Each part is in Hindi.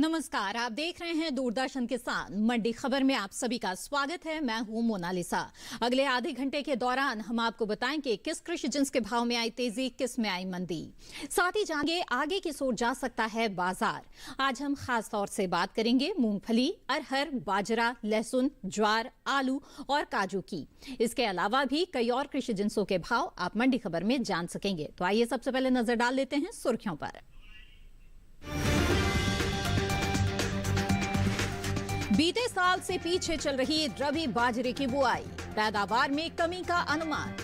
नमस्कार, आप देख रहे हैं दूरदर्शन किसान मंडी खबर में आप सभी का स्वागत है। मैं हूं मोनालिसा। अगले आधे घंटे के दौरान हम आपको बताएंगे किस कृषि जिन्स के भाव में आई तेजी, किस में आई मंदी। साथ ही जानेंगे आगे किस ओर जा सकता है बाजार। आज हम खास तौर से बात करेंगे मूंगफली, अरहर, बाजरा, लहसुन, ज्वार, आलू और काजू की। इसके अलावा भी कई और कृषि जिन्सों के भाव आप मंडी खबर में जान सकेंगे। तो आइए सबसे पहले नजर डाल लेते हैं सुर्खियों पर। बीते साल से पीछे चल रही रबी बाजरे की बुआई, पैदावार में कमी का अनुमान।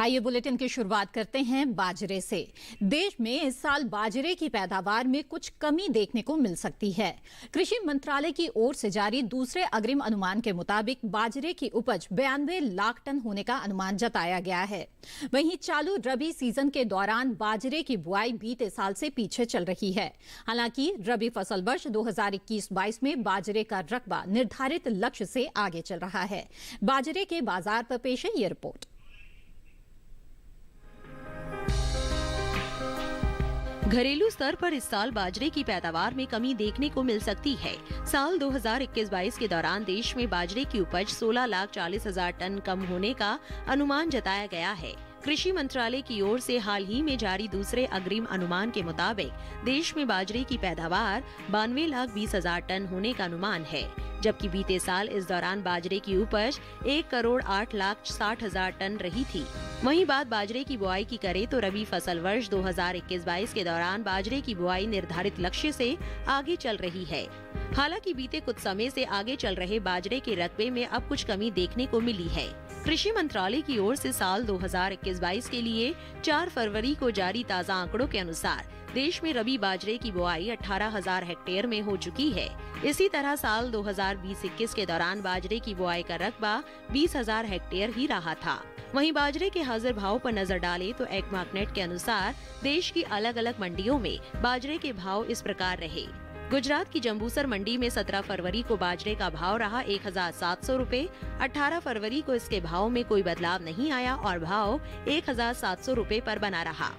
आइए बुलेटिन की शुरुआत करते हैं बाजरे से। देश में इस साल बाजरे की पैदावार में कुछ कमी देखने को मिल सकती है। कृषि मंत्रालय की ओर से जारी दूसरे अग्रिम अनुमान के मुताबिक बाजरे की उपज 92 लाख टन होने का अनुमान जताया गया है। वहीं चालू रबी सीजन के दौरान बाजरे की बुआई बीते साल से पीछे चल रही है। हालांकि रबी फसल वर्ष 2021-22 में बाजरे का रकबा निर्धारित लक्ष्य से आगे चल रहा है। बाजरे के बाजार पर पेश है ये रिपोर्ट। घरेलू स्तर पर इस साल बाजरे की पैदावार में कमी देखने को मिल सकती है। साल 2021-22 के दौरान देश में बाजरे की उपज 16,40,000 टन कम होने का अनुमान जताया गया है। कृषि मंत्रालय की ओर से हाल ही में जारी दूसरे अग्रिम अनुमान के मुताबिक देश में बाजरे की पैदावार 92,20,000 टन होने का अनुमान है, जबकि बीते साल इस दौरान बाजरे की उपज 1,08,60,000 टन रही थी। वहीं बात बाजरे की बुआई की करें तो रबी फसल वर्ष 2021-22 के दौरान बाजरे की बुआई निर्धारित लक्ष्य से आगे चल रही है। हालांकि बीते कुछ समय से आगे चल रहे बाजरे के रकबे में अब कुछ कमी देखने को मिली है। कृषि मंत्रालय की ओर से साल 2021-22 के लिए 4 फरवरी को जारी ताज़ा आंकड़ों के अनुसार देश में रबी बाजरे की बुआई 18,000 हेक्टेयर में हो चुकी है। इसी तरह साल 2020-21 के दौरान बाजरे की बुआई का रकबा 20,000 हेक्टेयर ही रहा था। वहीं बाजरे के हाजिर भाव पर नजर डालें तो एग्मार्कनेट के अनुसार देश की अलग अलग मंडियों में बाजरे के भाव इस प्रकार रहे। गुजरात की जंबूसर मंडी में 17 फरवरी को बाजरे का भाव रहा 1,700 रूपए। 18 फरवरी को इसके भाव में कोई बदलाव नहीं आया और भाव 1,700 रूपए पर बना रहा।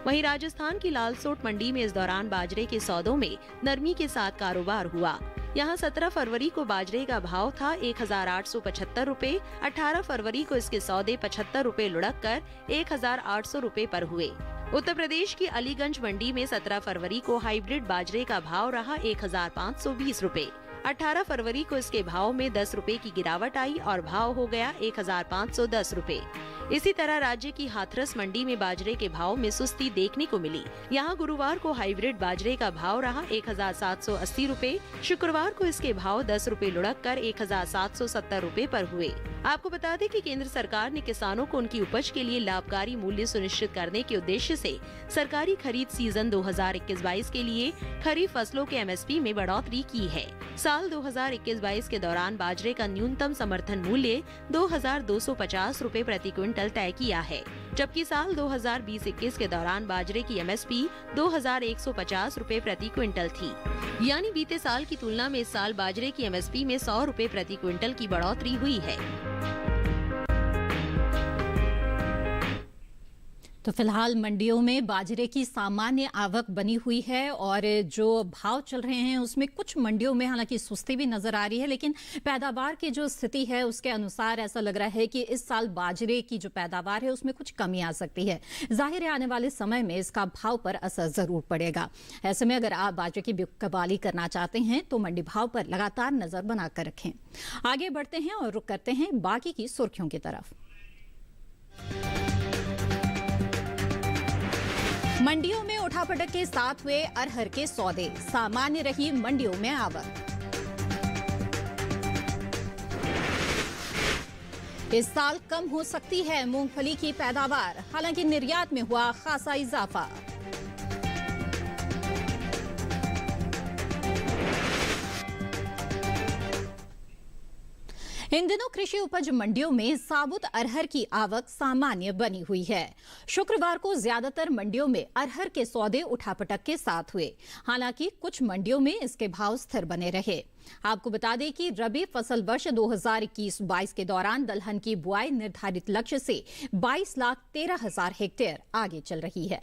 वहीं राजस्थान की लालसोट मंडी में इस दौरान बाजरे के सौदों में नरमी के साथ कारोबार हुआ। यहाँ 17 फरवरी को बाजरे का भाव था 1,875 रूपए। 18 फरवरी को इसके सौदे 75 रूपए लुढ़क कर 1,800 रूपए पर हुए। उत्तर प्रदेश की अलीगंज मंडी में 17 फरवरी को हाइब्रिड बाजरे का भाव रहा 1,520 रूपए। 18 फरवरी को इसके भाव में 10 रूपए की गिरावट आई और भाव हो गया 1,510 रूपए। इसी तरह राज्य की हाथरस मंडी में बाजरे के भाव में सुस्ती देखने को मिली। यहाँ गुरुवार को हाइब्रिड बाजरे का भाव रहा 1,780 रूपए। शुक्रवार को इसके भाव 10 रूपए लुढ़क कर 1,770 रूपए पर हुए। आपको बता दें कि केंद्र सरकार ने किसानों को उनकी उपज के लिए लाभकारी मूल्य सुनिश्चित करने के उद्देश्य से सरकारी खरीद सीजन 2021-22 के लिए खरीफ फसलों के MSP में बढ़ोतरी की है। साल 2021-22 के दौरान बाजरे का न्यूनतम समर्थन मूल्य 2,250 रूपए प्रति क्विंटल तय किया है, जबकि साल 2020-21 के दौरान बाजरे की MSP 2,150 रूपए प्रति क्विंटल थी। यानी बीते साल की तुलना में इस साल बाजरे की MSP में 100 रूपए प्रति क्विंटल की बढ़ोतरी हुई है। तो फिलहाल मंडियों में बाजरे की सामान्य आवक बनी हुई है और जो भाव चल रहे हैं उसमें कुछ मंडियों में हालांकि सुस्ती भी नजर आ रही है, लेकिन पैदावार की जो स्थिति है उसके अनुसार ऐसा लग रहा है कि इस साल बाजरे की जो पैदावार है उसमें कुछ कमी आ सकती है। जाहिर है आने वाले समय में इसका भाव पर असर जरूर पड़ेगा। ऐसे में अगर आप बाजरे की बिकवाली करना चाहते हैं तो मंडी भाव पर लगातार नजर बनाकर रखें। आगे बढ़ते हैं और रुख करते हैं बाकी की सुर्खियों की तरफ। मंडियों में उठापटक के साथ हुए अरहर के सौदे, सामान्य रही मंडियों में आवक। इस साल कम हो सकती है मूंगफली की पैदावार, हालांकि निर्यात में हुआ खासा इजाफा। इन दिनों कृषि उपज मंडियों में साबुत अरहर की आवक सामान्य बनी हुई है। शुक्रवार को ज्यादातर मंडियों में अरहर के सौदे उठापटक के साथ हुए। हालांकि कुछ मंडियों में इसके भाव स्थिर बने रहे। आपको बता दें कि रबी फसल वर्ष 2021-22 के दौरान दलहन की बुआई निर्धारित लक्ष्य से 22,13,000 हेक्टेयर आगे चल रही है।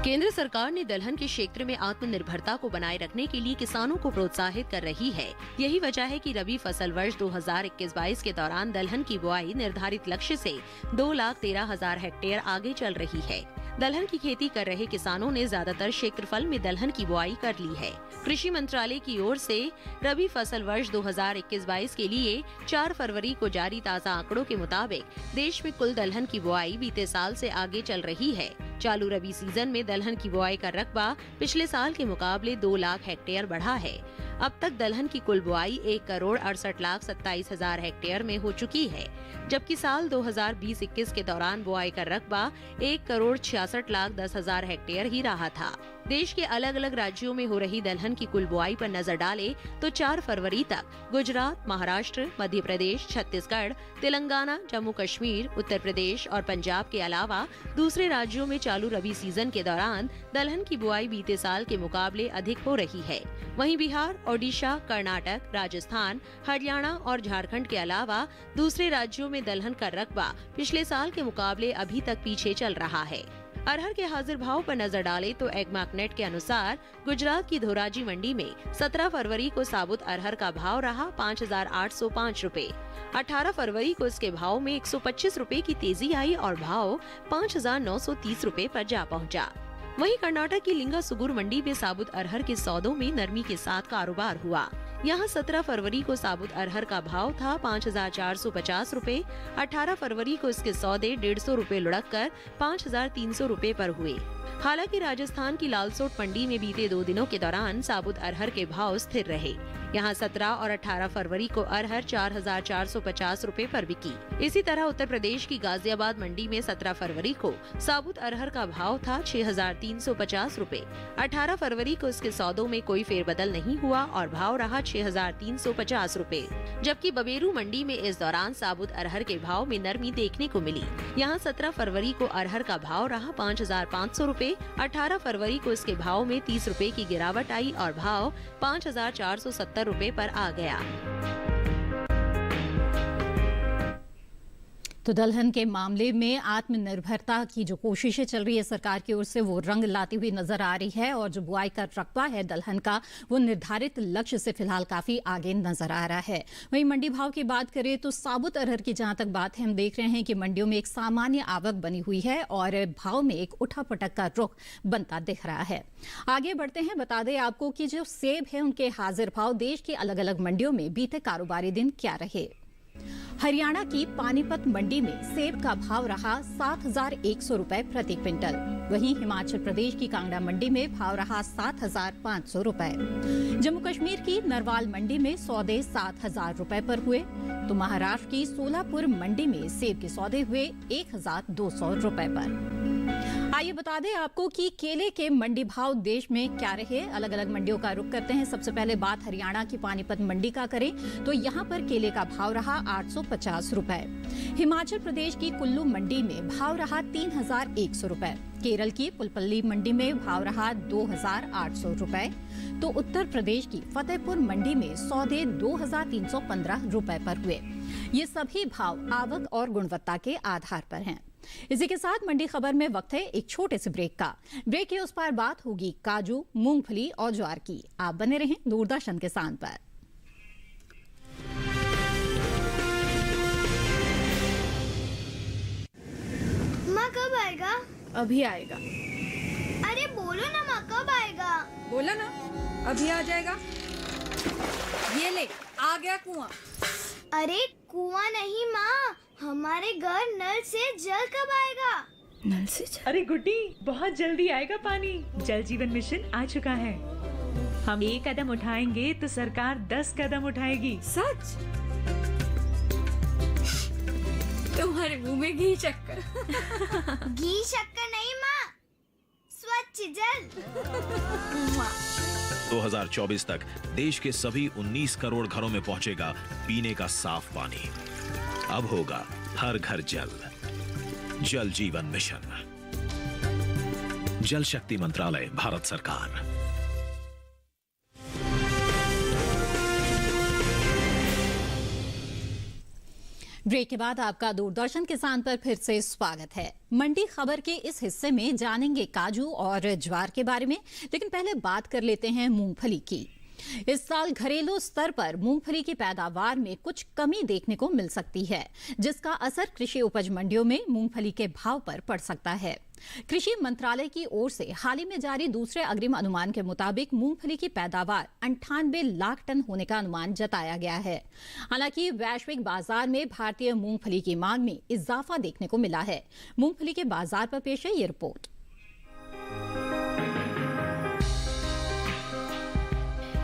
केंद्र सरकार ने दलहन के क्षेत्र में आत्मनिर्भरता को बनाए रखने के लिए किसानों को प्रोत्साहित कर रही है। यही वजह है कि रबी फसल वर्ष 2021-22 के दौरान दलहन की बुआई निर्धारित लक्ष्य से 2,13,000 हेक्टेयर आगे चल रही है। दलहन की खेती कर रहे किसानों ने ज्यादातर क्षेत्रफल में दलहन की बुआई कर ली है। कृषि मंत्रालय की ओर से रबी फसल वर्ष 2021-22 के लिए 4 फरवरी को जारी ताज़ा आंकड़ों के मुताबिक देश में कुल दलहन की बुआई बीते साल से आगे चल रही है। चालू रबी सीजन में दलहन की बुआई का रकबा पिछले साल के मुकाबले 2 लाख हेक्टेयर बढ़ा है। अब तक दलहन की कुल बुआई 1,68,27,000 हेक्टेयर में हो चुकी है, जबकि साल 2020-21 के दौरान बुआई का रकबा 1,66,10,000 हेक्टेयर ही रहा था। देश के अलग अलग राज्यों में हो रही दलहन की कुल बुआई पर नजर डालें तो 4 फरवरी तक गुजरात, महाराष्ट्र, मध्य प्रदेश, छत्तीसगढ़, तेलंगाना, जम्मू कश्मीर, उत्तर प्रदेश और पंजाब के अलावा दूसरे राज्यों में चालू रबी सीजन के दौरान दलहन की बुआई बीते साल के मुकाबले अधिक हो रही है। वहीं बिहार, ओडिशा, कर्नाटक, राजस्थान, हरियाणा और झारखंड के अलावा दूसरे राज्यों में दलहन का रकबा पिछले साल के मुकाबले अभी तक पीछे चल रहा है। अरहर के हाजिर भाव पर नजर डालें तो एगमार्कनेट के अनुसार गुजरात की धोराजी मंडी में 17 फरवरी को साबुत अरहर का भाव रहा 5,805 रुपए। 18 फरवरी को इसके भाव में 125 रुपए की तेजी आई और भाव 5,930 रुपए पर जा पहुंचा। वहीं कर्नाटक की लिंगा सुगुर मंडी में साबुत अरहर के सौदों में नरमी के साथ कारोबार हुआ। यहाँ 17 फरवरी को साबुत अरहर का भाव था 5,450 रुपए। 18 फरवरी को इसके सौदे 150 रुपए लुढ़क कर 5,300 रुपए पर हुए। हालांकि राजस्थान की लालसोट मंडी में बीते 2 दिनों के दौरान साबुत अरहर के भाव स्थिर रहे। यहाँ 17 और 18 फरवरी को अरहर 4,450 रुपए पर बिकी। इसी तरह उत्तर प्रदेश की गाजियाबाद मंडी में 17 फरवरी को साबुत अरहर का भाव था 6,350 रुपए। 18 फरवरी को इसके सौदों में कोई फेरबदल नहीं हुआ और भाव रहा 6,350 रुपए। जबकि बबेरू मंडी में इस दौरान साबुत अरहर के भाव में नरमी देखने को मिली। यहाँ 17 फरवरी को अरहर का भाव रहा 5,500 रुपए। 18 फरवरी को इसके भाव में 30 रुपए की गिरावट आई और भाव 5,470 रुपए पर आ गया। तो दलहन के मामले में आत्मनिर्भरता की जो कोशिशें चल रही है सरकार की ओर से वो रंग लाती हुई नजर आ रही है और जो बुआई का रकबा है दलहन का वो निर्धारित लक्ष्य से फिलहाल काफी आगे नजर आ रहा है। वहीं मंडी भाव की बात करें तो साबुत अरहर की जहां तक बात है हम देख रहे हैं कि मंडियों में एक सामान्य आवक बनी हुई है और भाव में एक उठापटक का रुख बनता दिख रहा है। आगे बढ़ते हैं, बता दें आपको कि जो सेब है उनके हाजिर भाव देश की अलग अलग मंडियों में बीते कारोबारी दिन क्या रहे। हरियाणा की पानीपत मंडी में सेब का भाव रहा 7,100 रुपए प्रति क्विंटल। वहीं हिमाचल प्रदेश की कांगड़ा मंडी में भाव रहा 7,500 रुपए। जम्मू कश्मीर की नरवाल मंडी में सौदे 7,000 रुपए पर हुए तो महाराष्ट्र की सोलापुर मंडी में सेब के सौदे हुए 1,200 रुपए पर। आइए बता दें आपको कि केले के मंडी भाव देश में क्या रहे। अलग अलग मंडियों का रुख करते हैं। सबसे पहले बात हरियाणा की पानीपत मंडी का करें तो यहाँ पर केले का भाव रहा 850 रुपए। हिमाचल प्रदेश की कुल्लू मंडी में भाव रहा 3,100 रुपए। केरल की पुलपल्ली मंडी में भाव रहा 2,800 रुपए। तो उत्तर प्रदेश की फतेहपुर मंडी में सौदे 2,315 रुपए पर हुए। ये सभी भाव आवक और गुणवत्ता के आधार पर हैं। इसी के साथ मंडी खबर में वक्त है एक छोटे से ब्रेक का। ब्रेक के उस पार बात होगी काजू, मूंगफली और ज्वार की। आप बने रहें दूरदर्शन किसान पर। माँ कब आएगा? अभी आएगा। अरे बोलो ना माँ कब आएगा? बोला ना अभी आ जाएगा। ये ले आ गया कुआं। अरे कुआं नहीं माँ, हमारे घर नल से जल कब आएगा? नल से जल? अरे गुड्डी बहुत जल्दी आएगा पानी। जल जीवन मिशन आ चुका है। हम 1 कदम उठाएंगे तो सरकार 10 कदम उठाएगी। सच? तुम्हारे मुंह में घी शक्कर। घी शक्कर नहीं माँ, स्वच्छ अच्छी जल। 2024 तक देश के सभी 19 करोड़ घरों में पहुंचेगा पीने का साफ पानी। अब होगा हर घर जल। जल जीवन मिशन, जल शक्ति मंत्रालय, भारत सरकार। ब्रेक के बाद आपका दूरदर्शन किसान पर फिर से स्वागत है। मंडी खबर के इस हिस्से में जानेंगे काजू और ज्वार के बारे में, लेकिन पहले बात कर लेते हैं मूंगफली की। इस साल घरेलू स्तर पर मूंगफली की पैदावार में कुछ कमी देखने को मिल सकती है, जिसका असर कृषि उपज मंडियों में मूंगफली के भाव पर पड़ सकता है। कृषि मंत्रालय की ओर से हाल ही में जारी दूसरे अग्रिम अनुमान के मुताबिक मूंगफली की पैदावार 98 लाख टन होने का अनुमान जताया गया है। हालांकि वैश्विक बाजार में भारतीय मूंगफली की मांग में इजाफा देखने को मिला है। मूंगफली के बाजार पर पेश है ये रिपोर्ट।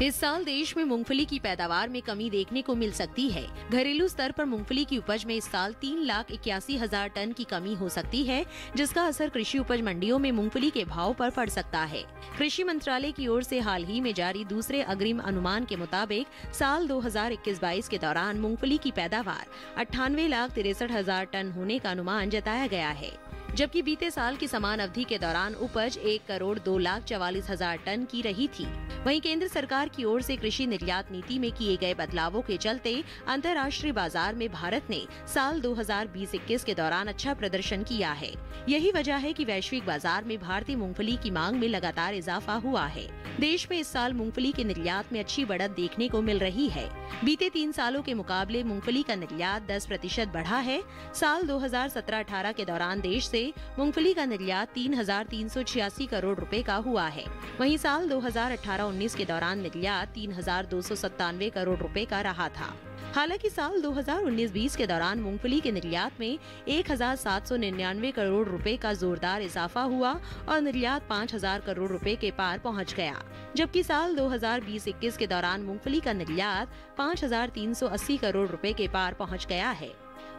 इस साल देश में मूंगफली की पैदावार में कमी देखने को मिल सकती है। घरेलू स्तर पर मूंगफली की उपज में इस साल 3,81,000 टन की कमी हो सकती है, जिसका असर कृषि उपज मंडियों में मूंगफली के भाव पर पड़ सकता है। कृषि मंत्रालय की ओर से हाल ही में जारी दूसरे अग्रिम अनुमान के मुताबिक साल 2021-22 के दौरान मूंगफली की पैदावार 98,63,000 टन होने का अनुमान जताया गया है, जबकि बीते साल की समान अवधि के दौरान उपज 1,02,44,000 टन की रही थी। वहीं केंद्र सरकार की ओर से कृषि निर्यात नीति में किए गए बदलावों के चलते अंतर्राष्ट्रीय बाजार में भारत ने साल 2020-21 के दौरान अच्छा प्रदर्शन किया है। यही वजह है कि वैश्विक बाजार में भारतीय मूंगफली की मांग में लगातार इजाफा हुआ है। देश में इस साल मूंगफली के निर्यात में अच्छी बढ़त देखने को मिल रही है। बीते 3 सालों के मुकाबले मूंगफली का निर्यात 10% बढ़ा है। साल 2017-18 के दौरान देश से मूंगफली का निर्यात 3,386 करोड़ रुपए का हुआ है। वहीं साल 2018-19 के दौरान निर्यात 3,297 करोड़ रुपए का रहा था। हालांकि साल 2019-20 के दौरान मूंगफली के निर्यात में 1,799 करोड़ रुपए का जोरदार इजाफा हुआ और निर्यात 5,000 करोड़ रुपए के पार पहुंच गया, जबकि साल 2020-21 के दौरान मूंगफली का निर्यात 5,380 करोड़ रुपए के पार पहुंच गया है।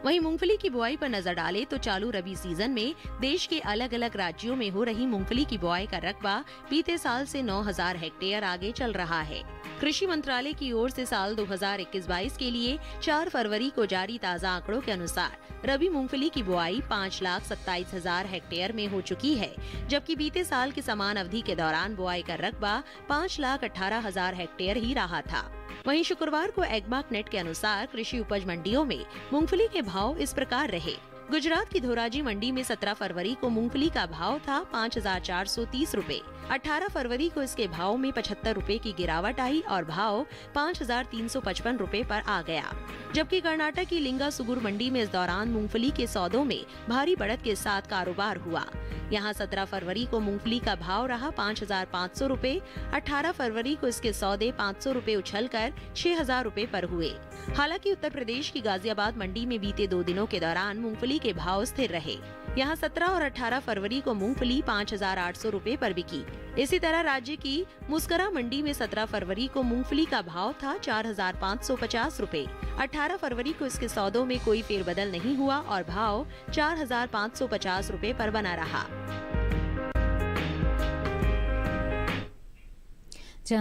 वहीं मूंगफली की बुआई पर नजर डालें तो चालू रबी सीजन में देश के अलग अलग राज्यों में हो रही मूंगफली की बुआई का रकबा बीते साल से 9,000 हेक्टेयर आगे चल रहा है। कृषि मंत्रालय की ओर से साल 2021-22 के लिए 4 फरवरी को जारी ताज़ा आंकड़ों के अनुसार रबी मूंगफली की बुआई 5,27,000 हेक्टेयर में हो चुकी है, जबकि बीते साल की समान अवधि के दौरान बुआई का रकबा 5,18,000 हेक्टेयर ही रहा था। वहीं शुक्रवार को एग्मार्क नेट के अनुसार कृषि उपज मंडियों में मूंगफली के भाव इस प्रकार रहे। गुजरात की धोराजी मंडी में 17 फरवरी को मूंगफली का भाव था 5,430 रुपए। 18 फरवरी को इसके भाव में 75 रुपए की गिरावट आई और भाव 5,355 रुपए पर आ गया। जबकि कर्नाटक की लिंगासुगुर मंडी में इस दौरान मूंगफली के सौदों में भारी बढ़त के साथ कारोबार हुआ। यहाँ 17 फरवरी को मूंगफली का भाव रहा 5,500 रुपए। 18 फरवरी को इसके सौदे 500 रुपए उछलकर 6,000 रुपए पर हुए। हालांकि उत्तर प्रदेश की गाजियाबाद मंडी में बीते 2 दिनों के दौरान मूंगफली के भाव स्थिर रहे। यहाँ 17 और 18 फरवरी को मूंगफली 5,800 रुपए पर बिकी। इसी तरह राज्य की मुस्करा मंडी में 17 फरवरी को मूंगफली का भाव था 4,550 रुपए। 18 फरवरी को इसके सौदों में कोई फेरबदल नहीं हुआ और भाव 4,550 रुपए पर बना रहा।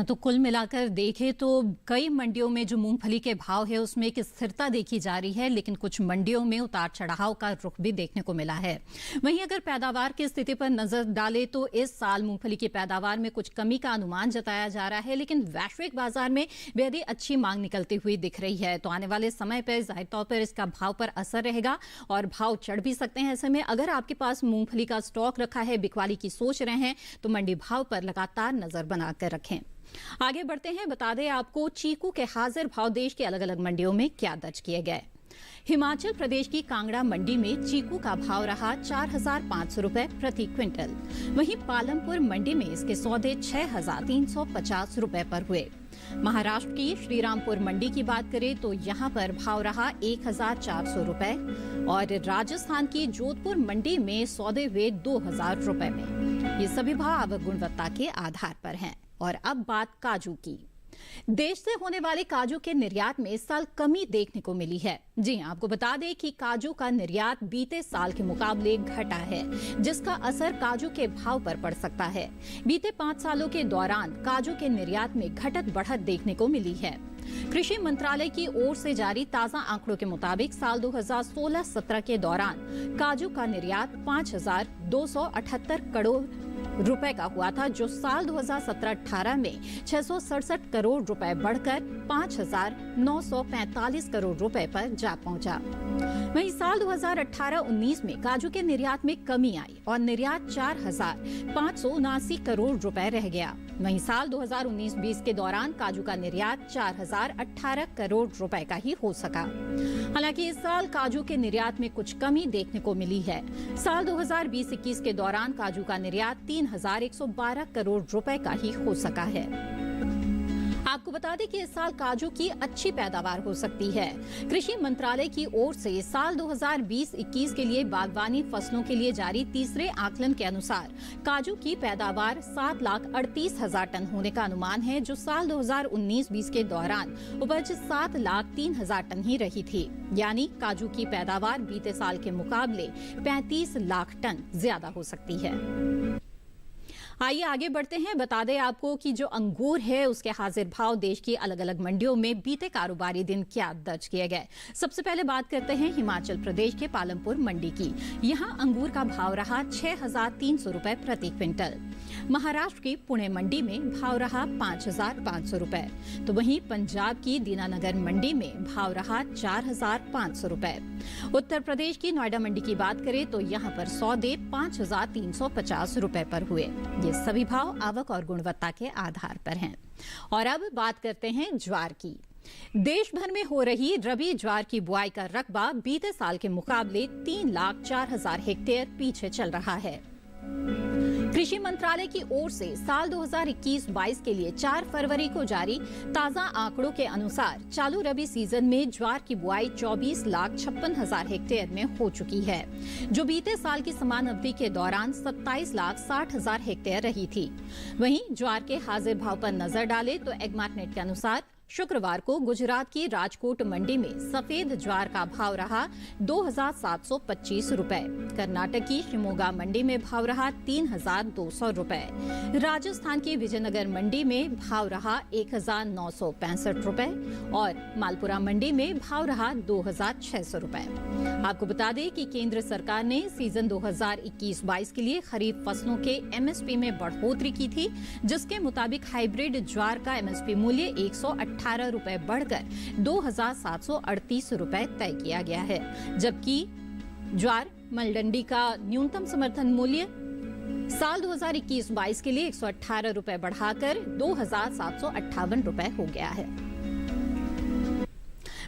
तो कुल मिलाकर देखें तो कई मंडियों में जो मूंगफली के भाव है उसमें एक स्थिरता देखी जा रही है, लेकिन कुछ मंडियों में उतार चढ़ाव का रुख भी देखने को मिला है। वहीं अगर पैदावार की स्थिति पर नजर डालें तो इस साल मूंगफली की पैदावार में कुछ कमी का अनुमान जताया जा रहा है, लेकिन वैश्विक बाजार में बेहद ही अच्छी मांग निकलती हुई दिख रही है। तो आने वाले समय पर जाहिर तौर पर इसका भाव पर असर रहेगा और भाव चढ़ भी सकते हैं। ऐसे में अगर आपके पास मूंगफली का स्टॉक रखा है, बिकवाली की सोच रहे हैं, तो मंडी भाव पर लगातार नजर बनाकर रखें। आगे बढ़ते हैं, बता दें आपको चीकू के हाजिर भाव देश के अलग अलग मंडियों में क्या दर्ज किए गए। हिमाचल प्रदेश की कांगड़ा मंडी में चीकू का भाव रहा 4,500 रुपए प्रति क्विंटल। वहीं पालमपुर मंडी में इसके सौदे 6,350 रुपए पर हुए। महाराष्ट्र की श्रीरामपुर मंडी की बात करें तो यहाँ पर भाव रहा 1,400 रुपए और राजस्थान की जोधपुर मंडी में सौदे हुए 2,000 रुपए में। ये सभी भाव गुणवत्ता के आधार पर हैं। और अब बात काजू की। देश से होने वाले काजू के निर्यात में इस साल कमी देखने को मिली है। जी हां, आपको बता दें कि काजू का निर्यात बीते साल के मुकाबले घटा है, जिसका असर काजू के भाव पर पड़ सकता है। बीते 5 सालों के दौरान काजू के निर्यात में घटत बढ़त देखने को मिली है। कृषि मंत्रालय की ओर से जारी ताजा आंकड़ों के मुताबिक साल 2016-17 के दौरान काजू का निर्यात 5,278 करोड़ रुपए का हुआ था, जो साल 2017-18 में 667 करोड़ रुपए बढ़कर 5,945 करोड़ रुपए पर जा पहुंचा। वहीं साल 2018-19 में काजू के निर्यात में कमी आई और निर्यात 4,579 करोड़ रुपए रह गया। वहीं साल 2019-20 के दौरान काजू का निर्यात 4,018 करोड़ रुपए का ही हो सका। हालांकि इस साल काजू के निर्यात में कुछ कमी देखने को मिली है। साल 2020-21 के दौरान काजू का निर्यात 3,112 करोड़ रुपए का ही हो सका है। आपको बता दें कि इस साल काजू की अच्छी पैदावार हो सकती है। कृषि मंत्रालय की ओर से साल 2020-21 के लिए बागवानी फसलों के लिए जारी तीसरे आकलन के अनुसार काजू की पैदावार 7,38,000 टन होने का अनुमान है, जो साल 2019-20 के दौरान उपज 7,03,000 टन ही रही थी। यानी काजू की पैदावार बीते साल के मुकाबले 35 लाख टन ज्यादा हो सकती है। आइए आगे बढ़ते हैं। बता दें आपको कि जो अंगूर है उसके हाजिर भाव देश की अलग अलग मंडियों में बीते कारोबारी दिन क्या दर्ज किए गए। सबसे पहले बात करते हैं हिमाचल प्रदेश के पालमपुर मंडी की। यहां अंगूर का भाव रहा 6,300 रुपए प्रति क्विंटल। महाराष्ट्र की पुणे मंडी में भाव रहा 5,500 रुपए, तो वहीं पंजाब की दीनानगर मंडी में भाव रहा 4,500 रुपए। उत्तर प्रदेश की नोएडा मंडी की बात करें तो यहाँ पर सौदे 5,350 रुपए पर हुए। ये सभी भाव आवक और गुणवत्ता के आधार पर हैं। और अब बात करते हैं ज्वार की। देश भर में हो रही रबी ज्वार की बुआई का रकबा बीते साल के मुकाबले 3,04,000 हेक्टेयर पीछे चल रहा है। कृषि मंत्रालय की ओर से साल 2021-22 के लिए 4 फरवरी को जारी ताजा आंकड़ों के अनुसार चालू रबी सीजन में ज्वार की बुआई 24,56,000 हेक्टेयर में हो चुकी है, जो बीते साल की समान अवधि के दौरान 27,60,000 हेक्टेयर रही थी। वहीं ज्वार के हाजिर भाव पर नजर डालें तो एग्मार्टनेट के अनुसार शुक्रवार को गुजरात की राजकोट मंडी में सफेद ज्वार का भाव रहा 2,725 रुपए। कर्नाटक की शिमोगा मंडी में भाव रहा 3,200 रुपए। राजस्थान की विजयनगर मंडी में भाव रहा 1,965 रुपए और मालपुरा मंडी में भाव रहा 2,600 रुपए। आपको बता दें कि केंद्र सरकार ने सीजन 2021-22 के लिए खरीफ फसलों के एमएसपी में बढ़ोतरी की थी, जिसके मुताबिक हाइब्रिड ज्वार का एमएसपी मूल्य 118 रुपए बढ़कर 2,738 रुपए तय किया गया है, जबकि ज्वार मलडंडी का न्यूनतम समर्थन मूल्य साल 2021-22 के लिए 118 रुपए बढ़ाकर 2,758 रुपए हो गया है।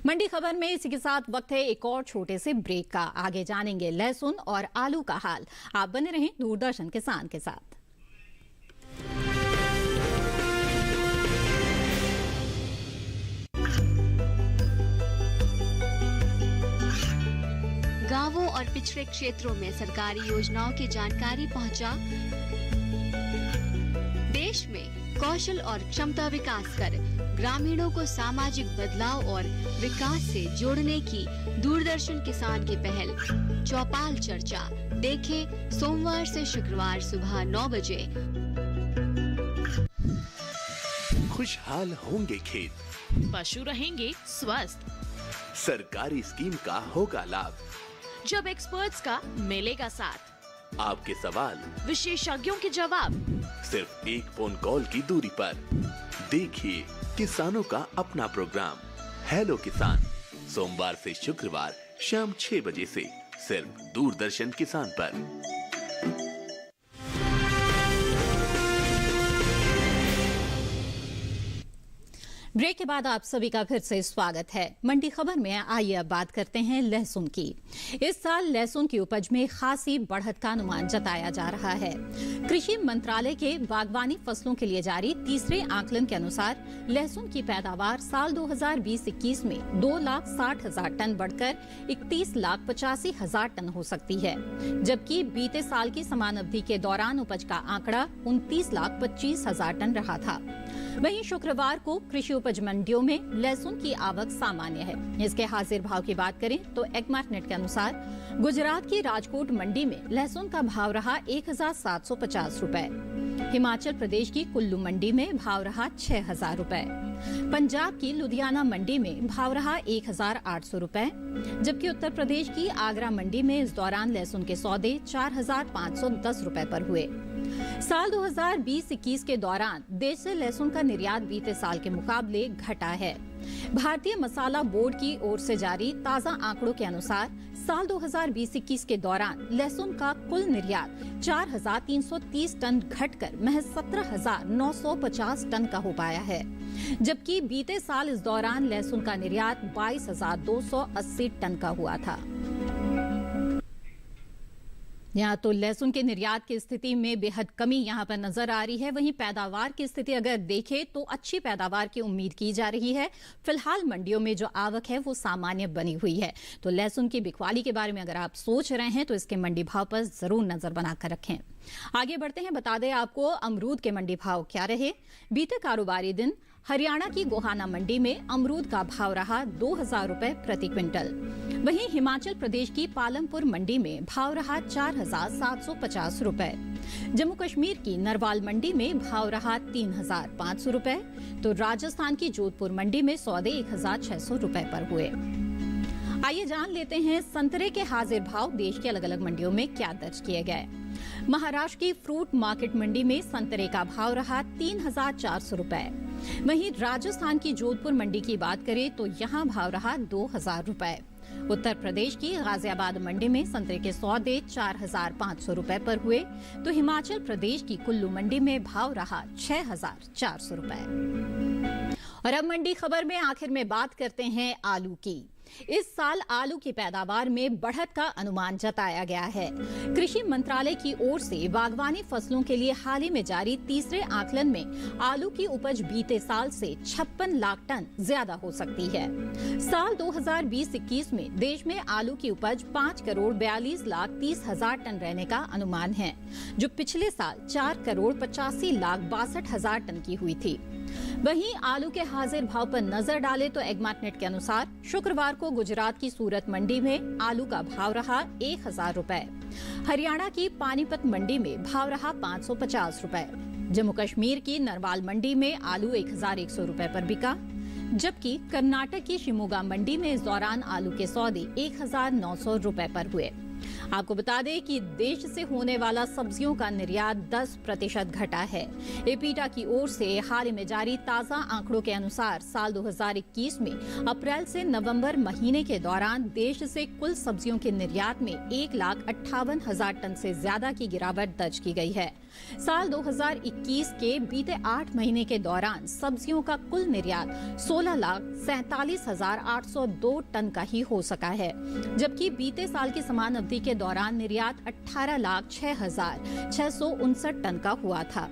मंडी खबर में इसी के साथ वक्त है एक और छोटे से ब्रेक का। आगे जानेंगे लहसुन और आलू का हाल। आप बने रहें दूरदर्शन किसान के साथ। गांवों और पिछड़े क्षेत्रों में सरकारी योजनाओं की जानकारी पहुंचा। देश में कौशल और क्षमता विकास कर ग्रामीणों को सामाजिक बदलाव और विकास से जोड़ने की दूरदर्शन किसान की पहल चौपाल चर्चा देखें सोमवार से शुक्रवार सुबह 9 बजे। खुशहाल होंगे खेत, पशु रहेंगे स्वस्थ, सरकारी स्कीम का होगा लाभ, जब एक्सपर्ट्स का मिलेगा साथ, आपके सवाल विशेषज्ञों के जवाब, सिर्फ एक फोन कॉल की दूरी पर। देखिए किसानों का अपना प्रोग्राम हेलो किसान, सोमवार से शुक्रवार शाम 6 बजे से सिर्फ दूरदर्शन किसान पर। ब्रेक के बाद आप सभी का फिर से स्वागत है। मंडी खबर में आइए अब बात करते हैं लहसुन की। इस साल लहसुन की उपज में खासी बढ़त का अनुमान जताया जा रहा है। कृषि मंत्रालय के बागवानी फसलों के लिए जारी तीसरे आकलन के अनुसार लहसुन की पैदावार साल 2020-21 में 2,60,000 टन बढ़कर 31,85,000 टन हो सकती है, जबकि बीते साल की समान अवधि के दौरान उपज का आंकड़ा 29,25,000 टन रहा था। वहीं शुक्रवार को कृषि उपज मंडियों में लहसुन की आवक सामान्य है। इसके हाजिर भाव की बात करें तो एग्मार्टनेट के अनुसार गुजरात की राजकोट मंडी में लहसुन का भाव रहा 1750 रुपए। हिमाचल प्रदेश की कुल्लू मंडी में भाव रहा 6000 रुपए। पंजाब की लुधियाना मंडी में भाव रहा 1800 रुपए, जबकि उत्तर प्रदेश की आगरा मंडी में इस दौरान लहसुन के सौदे 4510 रुपए पर हुए। साल 2020-21 के दौरान देश से लहसुन का निर्यात बीते साल के मुकाबले घटा है। भारतीय मसाला बोर्ड की ओर से जारी ताजा आंकड़ों के अनुसार साल 2020-21 के दौरान लहसुन का कुल निर्यात 4330 टन घटकर महज 17950 टन का हो पाया है, जबकि बीते साल इस दौरान लहसुन का निर्यात 22280 टन का हुआ था। यहाँ तो लहसुन के निर्यात की स्थिति में बेहद कमी यहाँ पर नजर आ रही है। वहीं पैदावार की स्थिति अगर देखें तो अच्छी पैदावार की उम्मीद की जा रही है। फिलहाल मंडियों में जो आवक है वो सामान्य बनी हुई है। तो लहसुन की बिकवाली के बारे में अगर आप सोच रहे हैं तो इसके मंडी भाव पर जरूर नजर बनाकर रखें। आगे बढ़ते हैं, बता दें आपको अमरूद के मंडी भाव क्या रहे। बीते कारोबारी दिन हरियाणा की गोहाना मंडी में अमरूद का भाव रहा 2000 रुपए प्रति क्विंटल। वहीं हिमाचल प्रदेश की पालमपुर मंडी में भाव रहा 4750 रुपए। जम्मू कश्मीर की नरवाल मंडी में भाव रहा 3500 रुपए। तो राजस्थान की जोधपुर मंडी में सौदे 1600 रुपए पर हुए। आइए जान लेते हैं संतरे के हाजिर भाव देश की अलग अलग मंडियों में क्या दर्ज किए गए। महाराष्ट्र की फ्रूट मार्केट मंडी में संतरे का भाव रहा 3400 रुपए। वहीं राजस्थान की जोधपुर मंडी की बात करें तो यहाँ भाव रहा 2000 रुपए। उत्तर प्रदेश की गाजियाबाद मंडी में संतरे के सौदे 4500 रुपए पर हुए। तो हिमाचल प्रदेश की कुल्लू मंडी में भाव रहा 6400 रुपए। और अब मंडी खबर में आखिर में बात करते हैं आलू की। इस साल आलू की पैदावार में बढ़त का अनुमान जताया गया है। कृषि मंत्रालय की ओर से बागवानी फसलों के लिए हाल ही में जारी तीसरे आकलन में आलू की उपज बीते साल से 56 लाख टन ज्यादा हो सकती है। साल 2020-21 में देश में आलू की उपज 5,42,30,000 टन रहने का अनुमान है, जो पिछले साल 4,85,62,000 टन की हुई थी। वहीं आलू के हाजिर भाव पर नजर डालें तो एग्मार्टनेट के अनुसार शुक्रवार को गुजरात की सूरत मंडी में आलू का भाव रहा 1000 रुपए। हरियाणा की पानीपत मंडी में भाव रहा 550 रुपए। जम्मू कश्मीर की नरवाल मंडी में आलू 1100 रुपए पर बिका, जबकि कर्नाटक की शिमोगा मंडी में इस दौरान आलू के सौदे 1900 रुपए पर हुए। आपको बता दें कि देश से होने वाला सब्जियों का निर्यात 10% घटा है। एपीटा की ओर से हाल ही में जारी ताजा आंकड़ों के अनुसार साल 2021 में अप्रैल से नवंबर महीने के दौरान देश से कुल सब्जियों के निर्यात में 1,58,000 टन से ज्यादा की गिरावट दर्ज की गई है। साल 2021 के बीते 8 महीने के दौरान सब्जियों का कुल निर्यात 16,47,802 टन का ही हो सका है, जबकि बीते साल की समान अवधि के दौरान निर्यात 18,06,659 टन का हुआ था।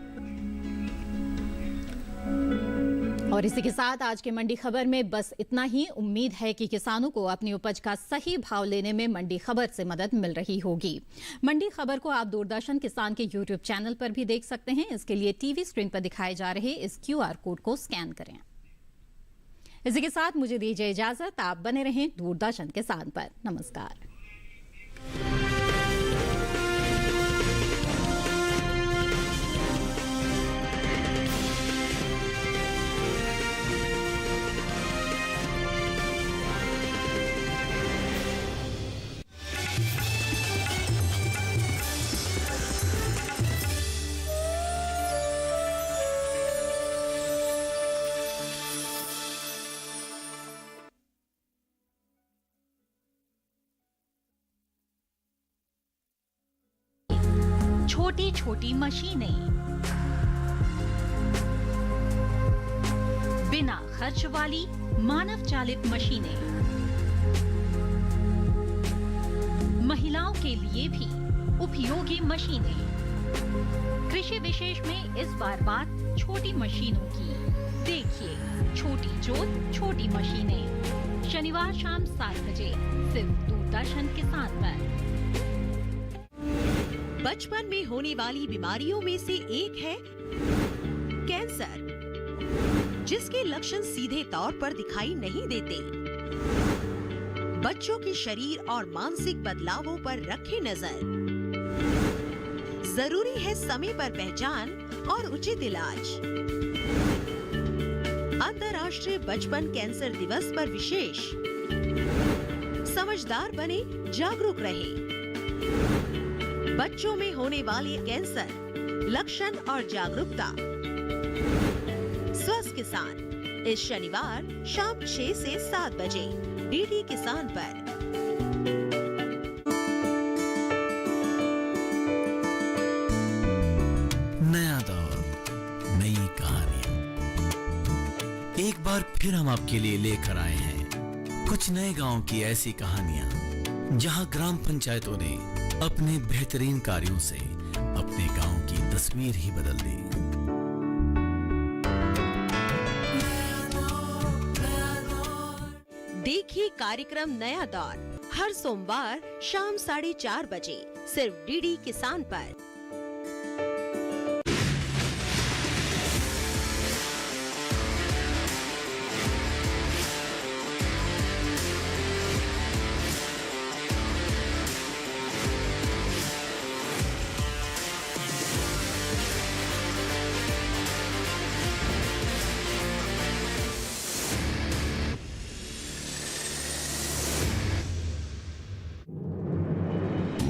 और इसी के साथ आज के मंडी खबर में बस इतना ही। उम्मीद है कि किसानों को अपनी उपज का सही भाव लेने में मंडी खबर से मदद मिल रही होगी। मंडी खबर को आप दूरदर्शन किसान के YouTube चैनल पर भी देख सकते हैं। इसके लिए टीवी स्क्रीन पर दिखाए जा रहे इस QR कोड को स्कैन करें। इसी के साथ मुझे दीजिए इजाजत। आप बने रहें दूरदर्शन किसान पर। नमस्कार। छोटी छोटी मशीनें, बिना खर्च वाली मानव चालित मशीनें, महिलाओं के लिए भी उपयोगी मशीनें। कृषि विशेष में इस बार बात छोटी मशीनों की। देखिए छोटी जोत छोटी मशीनें, शनिवार शाम 7 बजे सिर्फ दूरदर्शन किसान पर। बचपन में होने वाली बीमारियों में से एक है कैंसर। जिसके लक्षण सीधे तौर पर दिखाई नहीं देते। बच्चों के शरीर और मानसिक बदलावों पर रखें नजर। जरूरी है समय पर पहचान और उचित इलाज। अंतर्राष्ट्रीय बचपन कैंसर दिवस पर विशेष समझदार बने, जागरूक रहे। बच्चों में होने वाले कैंसर, लक्षण और जागरूकता। स्वस्थ किसान इस शनिवार शाम 6 से 7 बजे डीडी किसान पर। नया दौर, नई कहानियां। एक बार फिर हम आपके लिए लेकर आए हैं कुछ नए गांव की ऐसी कहानियां जहां ग्राम पंचायतों ने अपने बेहतरीन कार्यों से अपने गांव की तस्वीर ही बदल दी। देखिए कार्यक्रम नया दौर हर सोमवार शाम 4:30 बजे सिर्फ डीडी किसान पर।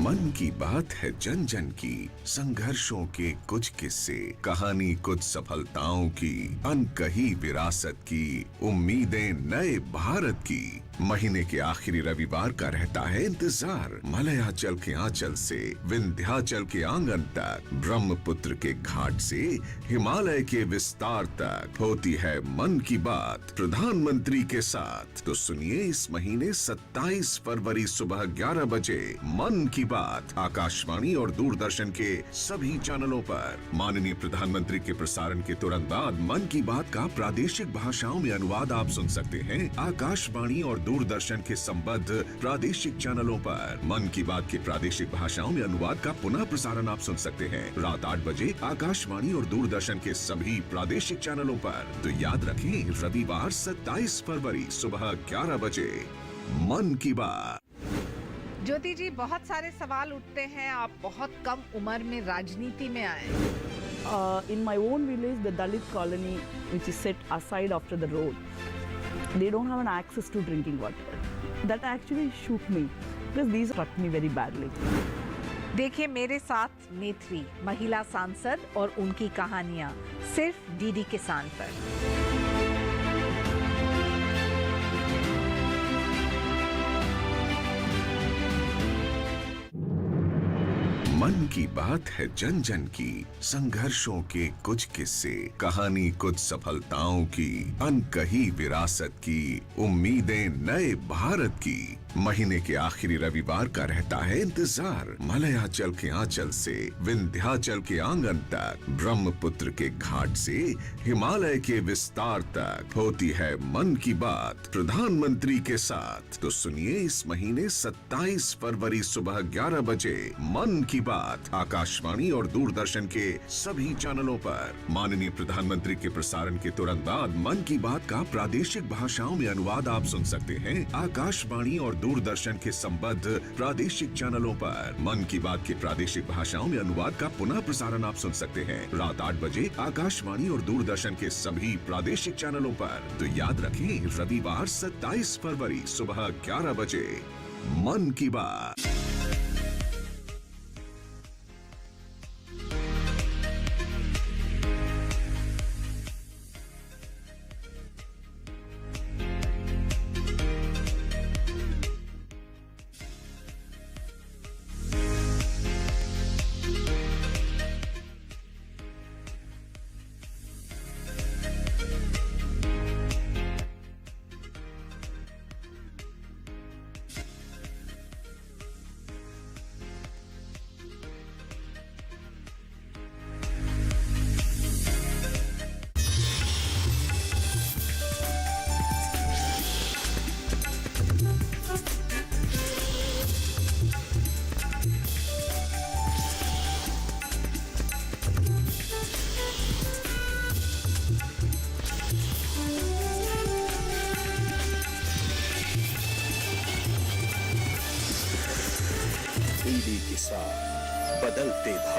मन की बात है जन जन की, संघर्षों के कुछ किस्से, कहानी कुछ सफलताओं की, अनकही विरासत की, उम्मीदें नए भारत की। महीने के आखिरी रविवार का रहता है इंतजार। मलयाचल के आंचल से विंध्याचल के आंगन तक, ब्रह्मपुत्र के घाट से हिमालय के विस्तार तक होती है मन की बात प्रधानमंत्री के साथ। तो सुनिए इस महीने 27 फरवरी सुबह 11 बजे मन की बात आकाशवाणी और दूरदर्शन के सभी चैनलों पर। माननीय प्रधानमंत्री के प्रसारण के तुरंत बाद मन की बात का प्रादेशिक भाषाओं में अनुवाद आप सुन सकते हैं आकाशवाणी और दूरदर्शन के संबद्ध प्रादेशिक चैनलों पर। मन की बात के प्रादेशिक भाषाओं में अनुवाद का पुनः प्रसारण आप सुन सकते हैं रात 8 बजे आकाशवाणी और दूरदर्शन के सभी प्रादेशिक चैनलों पर। तो याद रखें रविवार 27 फरवरी सुबह 11 बजे मन की बात। ज्योति जी, बहुत सारे सवाल उठते हैं, आप बहुत कम उम्र में राजनीति में आए। In my own village, the Dalit colony, which is set aside after the road, they don't have an access to drinking water. That actually shook me because these struck me very badly. देखिए मेरे साथ नेत्री, महिला सांसद और उनकी कहानियां सिर्फ डीडी किसान पर। मन की बात है जन जन की, संघर्षों के कुछ किस्से, कहानी कुछ सफलताओं की, अनकही विरासत की, उम्मीदें नए भारत की। महीने के आखिरी रविवार का रहता है इंतजार। मलयाचल के आंचल से विंध्याचल के आंगन तक, ब्रह्मपुत्र के घाट से हिमालय के विस्तार तक होती है मन की बात प्रधानमंत्री के साथ। तो सुनिए इस महीने 27 फरवरी सुबह 11 बजे मन की बात आकाशवाणी और दूरदर्शन के सभी चैनलों पर। माननीय प्रधानमंत्री के प्रसारण के तुरंत बाद मन की बात का प्रादेशिक भाषाओं में अनुवाद आप सुन सकते हैं आकाशवाणी और दूरदर्शन के संबद्ध प्रादेशिक चैनलों पर। मन की बात के प्रादेशिक भाषाओं में अनुवाद का पुनः प्रसारण आप सुन सकते हैं रात 8 बजे आकाशवाणी और दूरदर्शन के सभी प्रादेशिक चैनलों पर। तो याद रखें रविवार 27 फरवरी सुबह 11 बजे मन की बात। बदलते भारत।